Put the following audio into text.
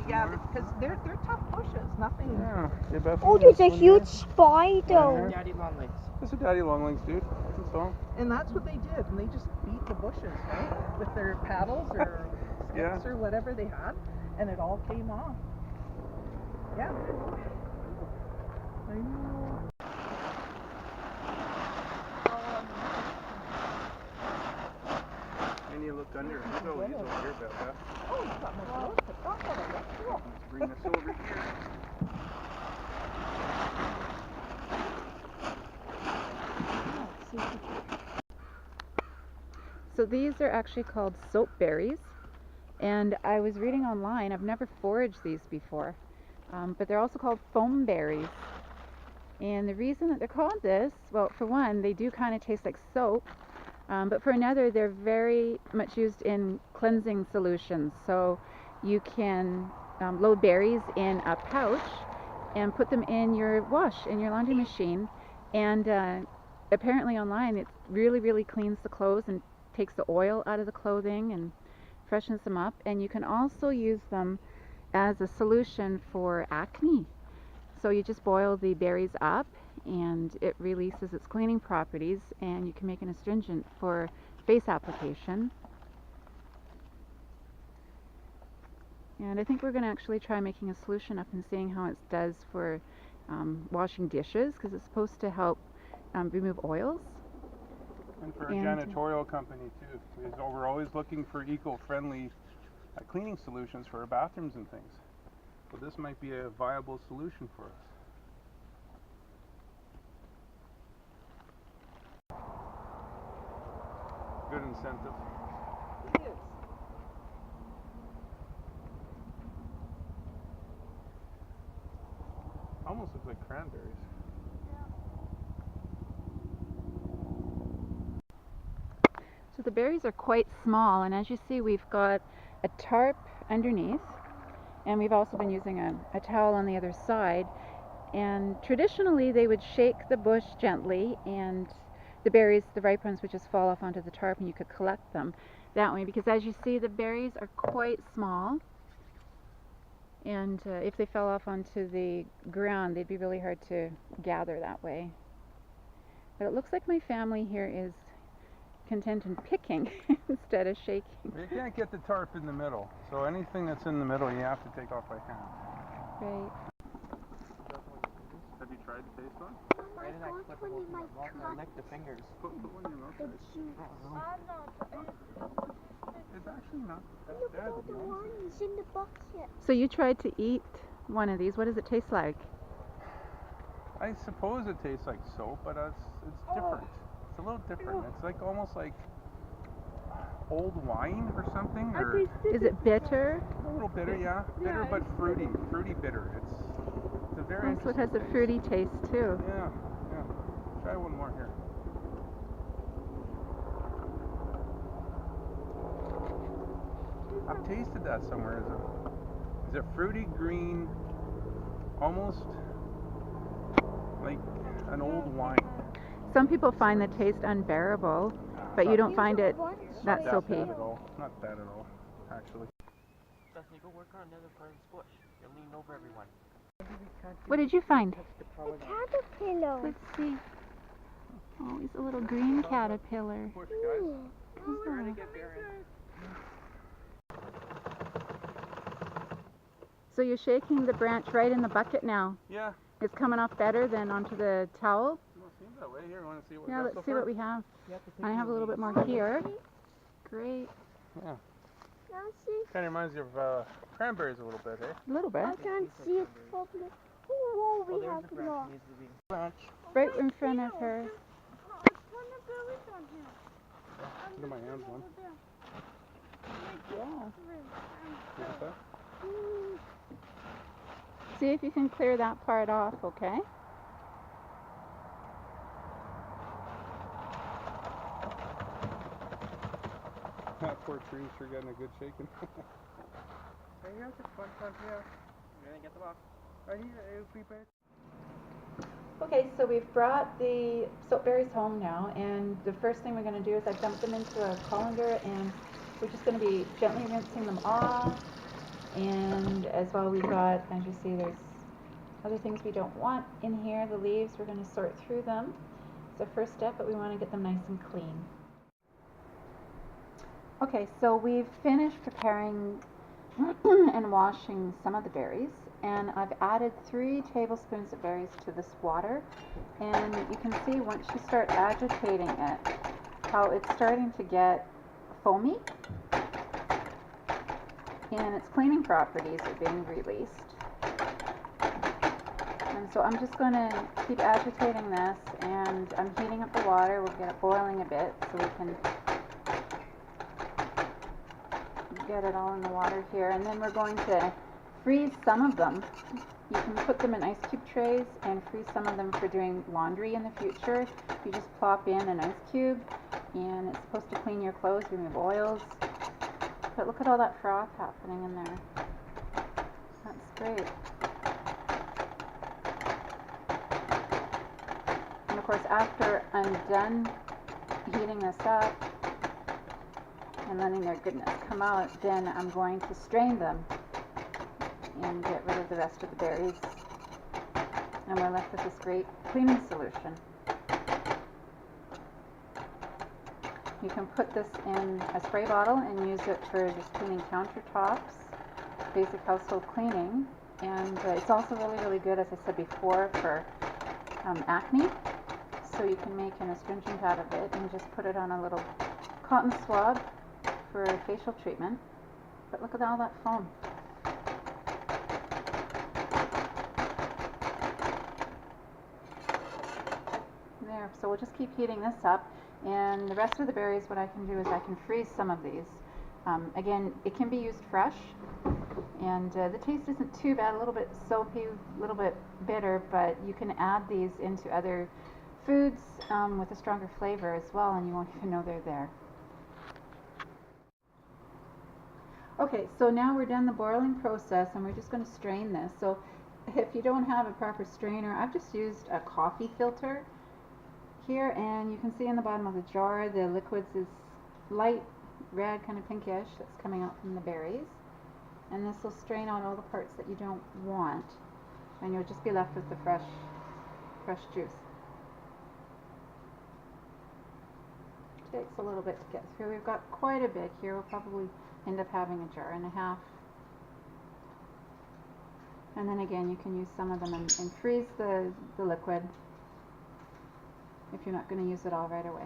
Yeah, because they're tough bushes. Nothing. Yeah, they definitely. Oh, there's a huge spider. Daddy longlegs. It's a daddy longlegs, dude. That's all. And that's what they did. And they just beat the bushes, right? With their paddles or sticks or whatever they had. And it all came off. Yeah. I know. And you look under. He's over here, Becca. Oh, he's got more clothes to talk about. That's cool. Let's bring this over here. So these are actually called soapberries, and I was reading online, I've never foraged these before, but they're also called foamberries. And the reason that they're called this, well, for one, they do kind of taste like soap, but for another, they're very much used in cleansing solutions. So you can load berries in a pouch and put them in your wash, in your laundry machine, and apparently online it really cleans the clothes and takes the oil out of the clothing and freshens them up. And you can also use them as a solution for acne. So you just boil the berries up and it releases its cleaning properties, and you can make an astringent for face application. And I think we're going to actually try making a solution up and seeing how it does for washing dishes, because it's supposed to help remove oils. And for a janitorial company too, because we're always looking for eco-friendly cleaning solutions for our bathrooms and things. So this might be a viable solution for us. Good incentive. It is. Almost looks like cranberries. So the berries are quite small, and as you see, we've got a tarp underneath, and we've also been using a towel on the other side. And traditionally they would shake the bush gently, and the berries, the ripe ones, would just fall off onto the tarp and you could collect them that way, because as you see, the berries are quite small, and if they fell off onto the ground they'd be really hard to gather that way. But it looks like my family here is content in picking instead of shaking. You can't get the tarp in the middle, so anything that's in the middle you have to take off by hand. Right. Have you tried to taste one? Why did I clip them open my mouth and I licked the fingers? Put one in your mouth. It's actually not that bad. Look at the ones in the bucket. So you tried to eat one of these. What does it taste like? I suppose it tastes like soap, but it's different. It's a little different. It's like almost like old wine or something. Or is it bitter? A little bitter, yeah. Bitter but fruity. Fruity bitter. It's a very Oh, so it has a fruity taste too. Yeah. Try one more here. I've tasted that somewhere. Is it fruity green, almost like an old wine. Some people find the taste unbearable, but you don't find it that soapy. Not that at all, actually. Dustin, go work on another part of this bush. You'll lean over everyone. What did you find? A caterpillar. Let's see. Oh, he's a little green caterpillar. Push, guys. Trying to get Baron. So you're shaking the branch right in the bucket now. Yeah. It's coming off better than onto the towel. Well, it seems that way. Here, want to see what Yeah, let's see what we have. I have a little bit more here. Great. Yeah. Nancy, Kind of reminds you of cranberries a little bit, eh? A little bit. I can't see it properly. Oh, we have a lot. Branch. Right in front of her. Look at my hands, one. Yeah. You want that? See if you can clear that part off, okay? That poor tree sure getting a good shaking. You're gonna get them off. Okay, so we've brought the soapberries home now, and the first thing we're going to do is I dump them into a colander, and we're just going to be gently rinsing them off And as well, we've got, as you see, there's other things we don't want in here. The leaves, we're going to sort through them. It's the first step, but we want to get them nice and clean. Okay, so we've finished preparing and washing some of the berries, and I've added 3 tablespoons of berries to this water, and you can see once you start agitating it, how it's starting to get foamy, and its cleaning properties are being released. And so I'm just going to keep agitating this, and I'm heating up the water. We'll get it boiling a bit so we can get it all in the water here. And then we're going to freeze some of them. You can put them in ice cube trays and freeze some of them for doing laundry in the future. You just plop in an ice cube, and it's supposed to clean your clothes, remove oils. But look at all that froth happening in there. That's great. And of course, after I'm done heating this up and letting their goodness come out, then I'm going to strain them and get rid of the rest of the berries. And we're left with this great cleaning solution. You can put this in a spray bottle and use it for just cleaning countertops, basic household cleaning. And it's also really, really good, as I said before, for acne. So you can make an astringent out of it and just put it on a little cotton swab for a facial treatment. But look at all that foam. There, so we'll just keep heating this up. And the rest of the berries, what I can do is I can freeze some of these. Again, it can be used fresh, and the taste isn't too bad, a little bit soapy, a little bit bitter, but you can add these into other foods with a stronger flavor as well, and you won't even know they're there. Okay, so now we're done the boiling process, and we're just going to strain this. So if you don't have a proper strainer, I've just used a coffee filter here, and you can see in the bottom of the jar the liquids is light red, kind of pinkish, that's coming out from the berries, and this will strain out all the parts that you don't want, and you'll just be left with the fresh juice. It takes a little bit to get through. We've got quite a bit here. We'll probably end up having a jar and a half. And then again, you can use some of them and freeze the liquid if you're not going to use it all right away.